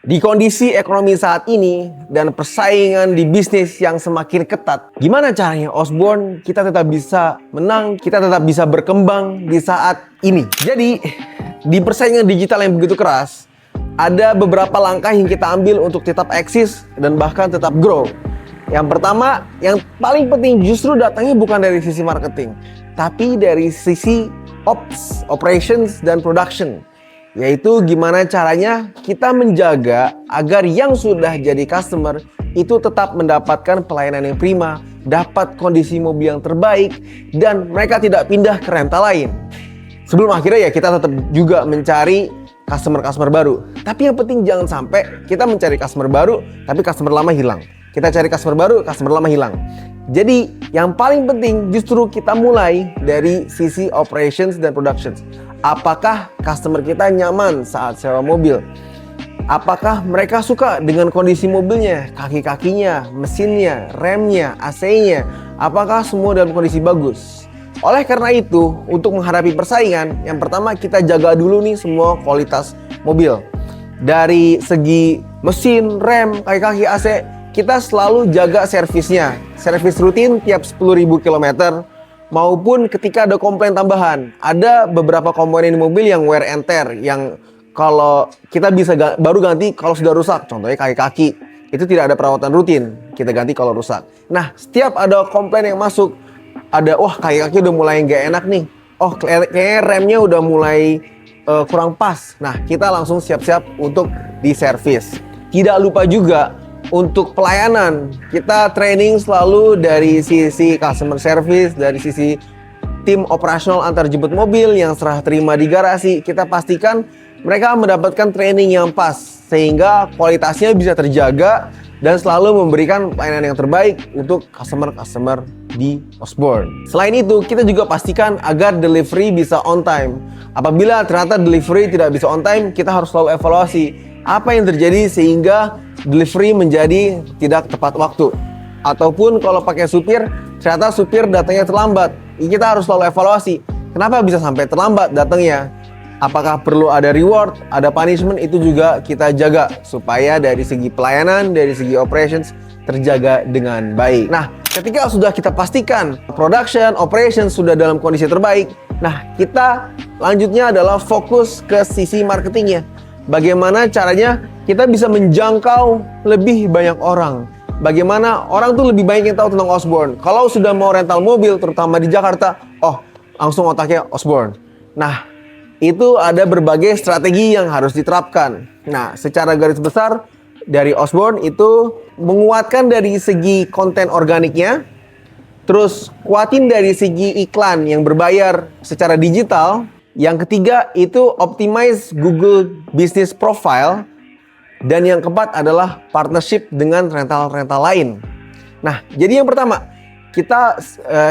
Di kondisi ekonomi saat ini dan persaingan di bisnis yang semakin ketat, gimana caranya Osborne kita tetap bisa menang, kita tetap bisa berkembang di saat ini? Jadi, di persaingan digital yang begitu keras, ada beberapa langkah yang kita ambil untuk tetap eksis dan bahkan tetap grow. Yang pertama, yang paling penting justru datangnya bukan dari sisi marketing, tapi dari sisi ops, operations, dan production. Yaitu gimana caranya kita menjaga agar yang sudah jadi customer itu tetap mendapatkan pelayanan yang prima, dapat kondisi mobil yang terbaik, dan mereka tidak pindah ke rental lain. Sebelum akhirnya ya kita tetap juga mencari customer baru. Tapi yang penting jangan sampai kita mencari customer baru, tapi customer lama hilang. Kita cari customer baru, customer lama hilang. Jadi yang paling penting justru kita mulai dari sisi operations dan productions. Apakah customer kita nyaman saat sewa mobil? Apakah mereka suka dengan kondisi mobilnya, kaki-kakinya, mesinnya, remnya, AC-nya? Apakah semua dalam kondisi bagus? Oleh karena itu, untuk menghadapi persaingan, yang pertama kita jaga dulu nih semua kualitas mobil. Dari segi mesin, rem, kaki-kaki AC, kita selalu jaga servisnya. Servis rutin tiap 10.000 km. Maupun ketika ada komplain tambahan. Ada beberapa komponen mobil yang wear and tear, yang kalau kita bisa baru ganti kalau sudah rusak. Contohnya kaki-kaki, itu tidak ada perawatan rutin, kita ganti kalau rusak. Nah, setiap ada komplain yang masuk, ada wah kaki-kaki udah mulai nggak enak nih, oh kayaknya remnya udah mulai kurang pas. Nah, kita langsung siap-siap untuk diservis. Tidak lupa juga untuk pelayanan, kita training selalu dari sisi customer service, dari sisi tim operasional antar jemput mobil yang serah terima di garasi. Kita pastikan mereka mendapatkan training yang pas sehingga kualitasnya bisa terjaga dan selalu memberikan pelayanan yang terbaik untuk customer di Osborne. Selain itu, kita juga pastikan agar delivery bisa on time. Apabila ternyata delivery tidak bisa on time, kita harus selalu evaluasi apa yang terjadi sehingga delivery menjadi tidak tepat waktu. Ataupun kalau pakai supir, ternyata supir datangnya terlambat. Kita harus selalu evaluasi, kenapa bisa sampai terlambat datangnya? Apakah perlu ada reward, ada punishment? Itu juga kita jaga supaya dari segi pelayanan, dari segi operations terjaga dengan baik. Nah, ketika sudah kita pastikan production, operations sudah dalam kondisi terbaik, nah kita lanjutnya adalah fokus ke sisi marketingnya. Bagaimana caranya kita bisa menjangkau lebih banyak orang. Bagaimana orang tuh lebih banyak yang tahu tentang Osborne. Kalau sudah mau rental mobil, terutama di Jakarta, oh langsung otaknya Osborne. Nah, itu ada berbagai strategi yang harus diterapkan. Nah, secara garis besar dari Osborne itu menguatkan dari segi konten organiknya, terus kuatin dari segi iklan yang berbayar secara digital. Yang ketiga itu optimize Google Business Profile. Dan yang keempat adalah partnership dengan rental-rental lain. Nah, jadi yang pertama, kita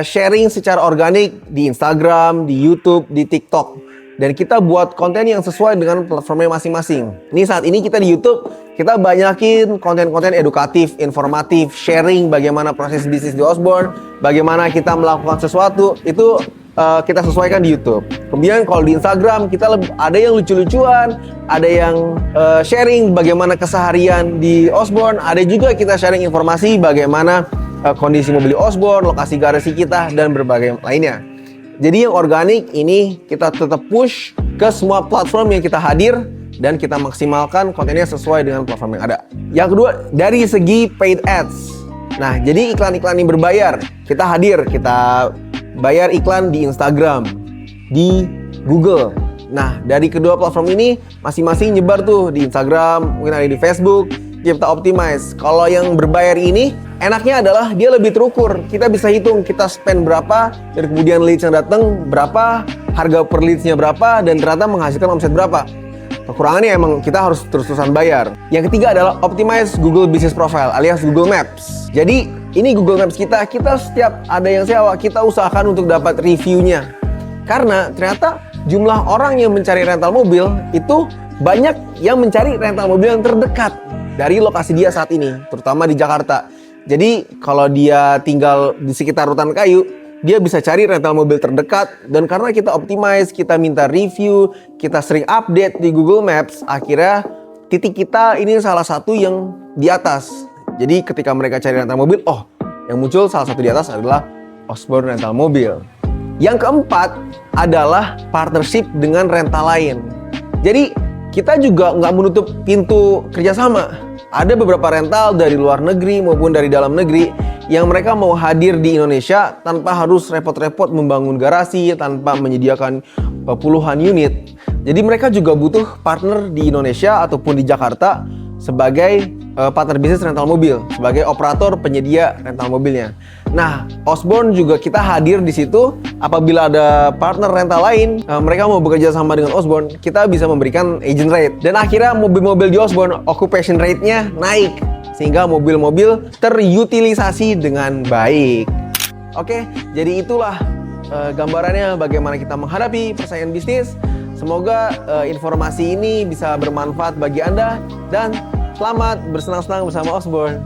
sharing secara organik di Instagram, di YouTube, di TikTok. Dan kita buat konten yang sesuai dengan platformnya masing-masing. Ini saat ini kita di YouTube, kita banyakin konten-konten edukatif, informatif, sharing bagaimana proses bisnis di Osborne, bagaimana kita melakukan sesuatu, itu kita sesuaikan di YouTube. Kemudian kalau di Instagram kita ada yang lucu-lucuan, ada yang sharing bagaimana keseharian di Osborne, ada juga kita sharing informasi bagaimana kondisi mobil di Osborne, lokasi garasi kita, dan berbagai lainnya. Jadi yang organik ini kita tetap push ke semua platform yang kita hadir dan kita maksimalkan kontennya sesuai dengan platform yang ada. Yang kedua, dari segi paid ads. Nah, jadi iklan-iklan yang berbayar, kita hadir, kita bayar iklan di Instagram, di Google. Nah, dari kedua platform ini masing-masing nyebar tuh di Instagram, mungkin ada di Facebook. Kita optimize. Kalau yang berbayar ini enaknya adalah dia lebih terukur. Kita bisa hitung kita spend berapa, dan kemudian leads yang datang berapa, harga per leadsnya berapa, dan ternyata menghasilkan omset berapa. Kekurangannya emang kita harus terus-terusan bayar. Yang ketiga adalah optimize Google Business Profile alias Google Maps. Jadi ini Google Maps kita setiap ada yang sewa, kita usahakan untuk dapat reviewnya. Karena ternyata jumlah orang yang mencari rental mobil itu banyak yang mencari rental mobil yang terdekat dari lokasi dia saat ini, terutama di Jakarta. Jadi kalau dia tinggal di sekitar Rutan Kayu, dia bisa cari rental mobil terdekat. Dan karena kita optimize, kita minta review, kita sering update di Google Maps, akhirnya titik kita ini salah satu yang di atas. Jadi ketika mereka cari rental mobil, yang muncul salah satu di atas adalah Osborn Rental Mobil. Yang keempat adalah partnership dengan rental lain. Jadi kita juga nggak menutup pintu kerjasama. Ada beberapa rental dari luar negeri maupun dari dalam negeri yang mereka mau hadir di Indonesia tanpa harus repot-repot membangun garasi, tanpa menyediakan puluhan unit. Jadi mereka juga butuh partner di Indonesia ataupun di Jakarta sebagai partner bisnis rental mobil, sebagai operator penyedia rental mobilnya. Nah, Osborn juga kita hadir di situ. Apabila ada partner rental lain, mereka mau bekerja sama dengan Osborn, kita bisa memberikan agent rate. Dan akhirnya mobil-mobil di Osborn, occupation rate-nya naik, sehingga mobil-mobil terutilisasi dengan baik. Oke, jadi itulah gambarannya bagaimana kita menghadapi persaingan bisnis. Semoga informasi ini bisa bermanfaat bagi Anda dan selamat bersenang-senang bersama Osborn.